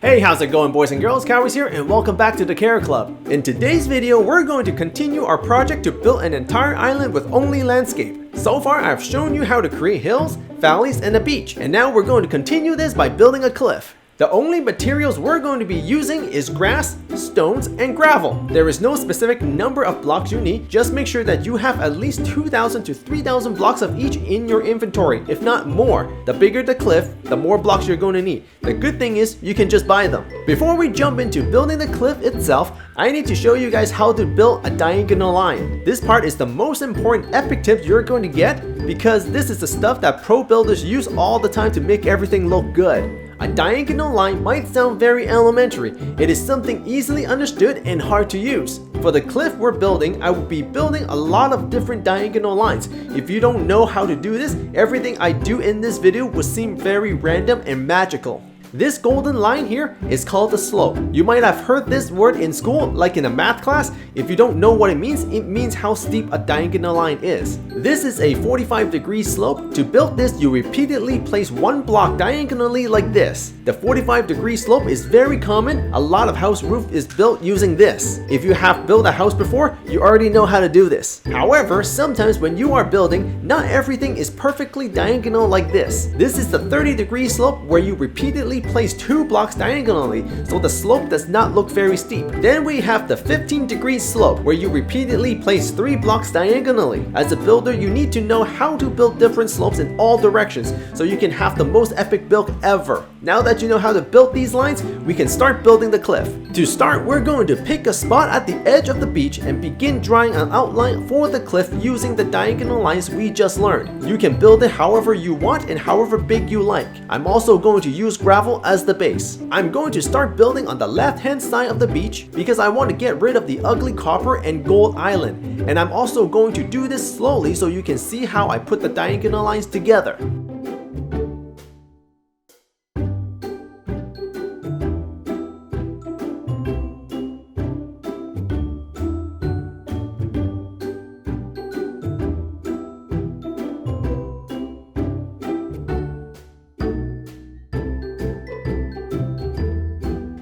Hey, how's it going, boys and girls? Cowwy's here and welcome back to the Care Club. In today's video, we're going to continue our project to build an entire island with only landscape. So far, I've shown you how to create hills, valleys, and a beach, and now we're going to continue this by building a cliff. The only materials we're going to be using is grass, stones, and gravel. There is no specific number of blocks you need, just make sure that you have at least 2,000 to 3,000 blocks of each in your inventory, if not more. The bigger the cliff, the more blocks you're going to need. The good thing is, you can just buy them. Before we jump into building the cliff itself, I need to show you guys how to build a diagonal line. This part is the most important epic tip you're going to get, because this is the stuff that pro builders use all the time to make everything look good. A diagonal line might sound very elementary. It is something easily understood and hard to use. For the cliff we're building, I will be building a lot of different diagonal lines. If you don't know how to do this, everything I do in this video will seem very random and magical. This golden line here is called the slope. You might have heard this word in school, like in a math class. If you don't know what it means how steep a diagonal line is. This is a 45-degree slope. To build this, you repeatedly place one block diagonally like this. The 45-degree slope is very common. A lot of house roof is built using this. If you have built a house before, you already know how to do this. However, sometimes when you are building, not everything is perfectly diagonal like this. This is the 30-degree slope where you repeatedly place 2 blocks diagonally, so the slope does not look very steep. Then we have the 15-degree slope, where you repeatedly place 3 blocks diagonally. As a builder, you need to know how to build different slopes in all directions, so you can have the most epic build ever. Now that you know how to build these lines, we can start building the cliff. To start, we're going to pick a spot at the edge of the beach and begin drawing an outline for the cliff using the diagonal lines we just learned. You can build it however you want and however big you like. I'm also going to use gravel as the base. I'm going to start building on the left-hand side of the beach because I want to get rid of the ugly copper and gold island. And I'm also going to do this slowly so you can see how I put the diagonal lines together.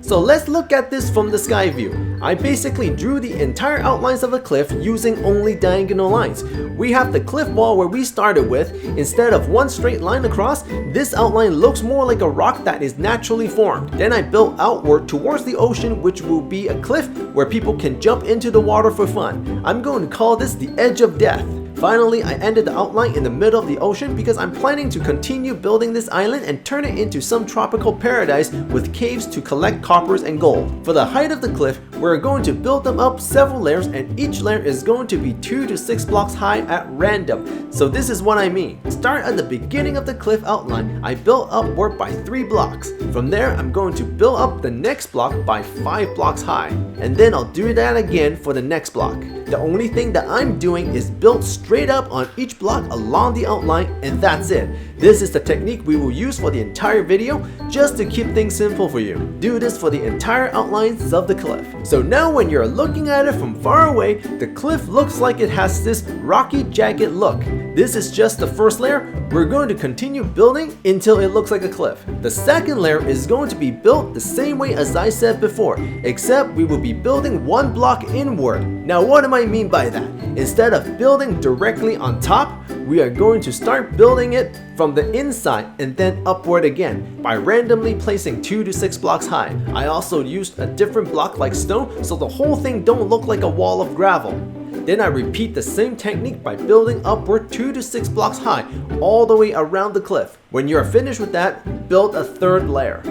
So let's look at this from the sky view. I basically drew the entire outlines of the cliff using only diagonal lines. We have the cliff wall where we started with. Instead of one straight line across, this outline looks more like a rock that is naturally formed. Then I built outward towards the ocean, which will be a cliff where people can jump into the water for fun. I'm going to call this the edge of death. Finally, I ended the outline in the middle of the ocean because I'm planning to continue building this island and turn it into some tropical paradise with caves to collect coppers and gold. For the height of the cliff, we're going to build them up several layers, and each layer is going to be 2 to 6 blocks high at random. So this is what I mean. Start at the beginning of the cliff outline. I built upward by 3 blocks. From there, I'm going to build up the next block by 5 blocks high. And then I'll do that again for the next block. The only thing that I'm doing is build straight up on each block along the outline, and that's it. This is the technique we will use for the entire video, just to keep things simple for you. Do this for the entire outlines of the cliff. So now when you're looking at it from far away, the cliff looks like it has this rocky, jagged look. This is just the first layer. We're going to continue building until it looks like a cliff. The second layer is going to be built the same way as I said before, except we will be building 1 block inward. Now what do I mean by that? Instead of building directly on top, we are going to start building it from the inside and then upward again by randomly placing 2 to 6 blocks high. I also used a different block like stone so the whole thing don't look like a wall of gravel. Then I repeat the same technique by building upward 2 to 6 blocks high all the way around the cliff. When you are finished with that, build a third layer.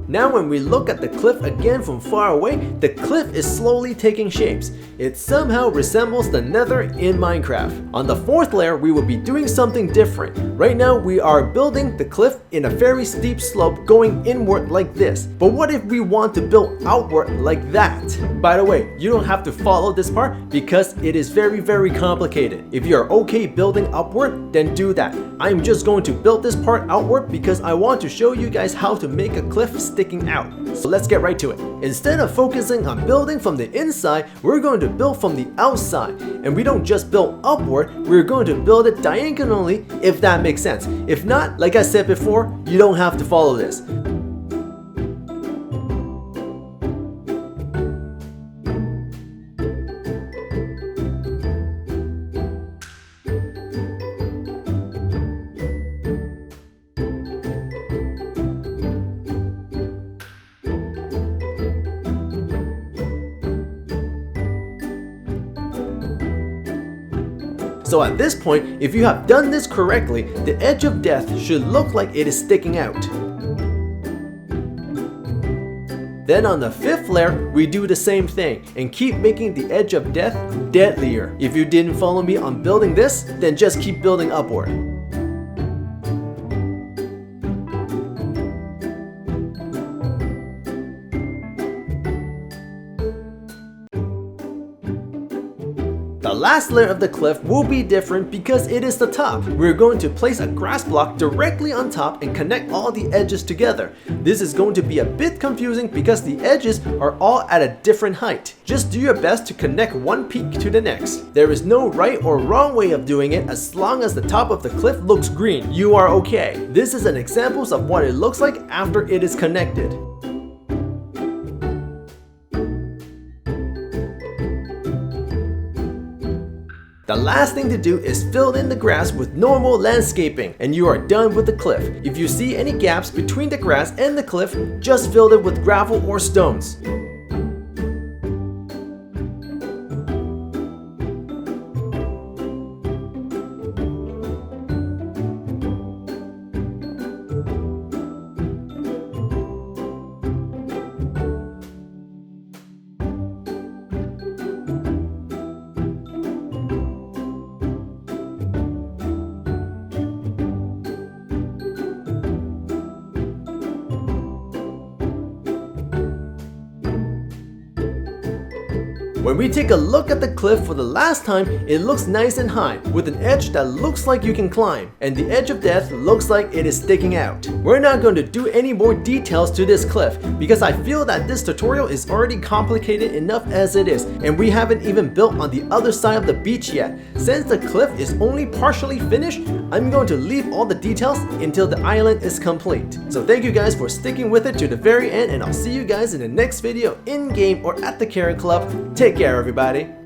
Now when we look at the cliff again from far away, the cliff is slowly taking shapes. It somehow resembles the nether in Minecraft. On the 4th layer, we will be doing something different. Right now, we are building the cliff in a very steep slope going inward like this. But what if we want to build outward like that? By the way, you don't have to follow this part because it is very complicated. If you're okay building upward, then do that. I'm just going to build this part outward because I want to show you guys how to make a cliff sticking out. So let's get right to it. Instead of focusing on building from the inside, we're going to build from the outside. And we don't just build upward, we're going to build it diagonally, if that makes sense. If not, like I said before, you don't have to follow this. So at this point, if you have done this correctly, the edge of death should look like it is sticking out. Then on the 5th layer, we do the same thing and keep making the edge of death deadlier. If you didn't follow me on building this, then just keep building upward. The last layer of the cliff will be different because it is the top. We're going to place a grass block directly on top and connect all the edges together. This is going to be a bit confusing because the edges are all at a different height. Just do your best to connect one peak to the next. There is no right or wrong way of doing it. As long as the top of the cliff looks green, you are okay. This is an example of what it looks like after it is connected. The last thing to do is fill in the grass with normal landscaping and you are done with the cliff. If you see any gaps between the grass and the cliff, just fill it with gravel or stones. When we take a look at the cliff for the last time, it looks nice and high, with an edge that looks like you can climb, and the edge of death looks like it is sticking out. We're not going to do any more details to this cliff, because I feel that this tutorial is already complicated enough as it is, and we haven't even built on the other side of the beach yet. Since the cliff is only partially finished, I'm going to leave all the details until the island is complete. So thank you guys for sticking with it to the very end, and I'll see you guys in the next video in-game or at the Carrot Club. Take care, everybody.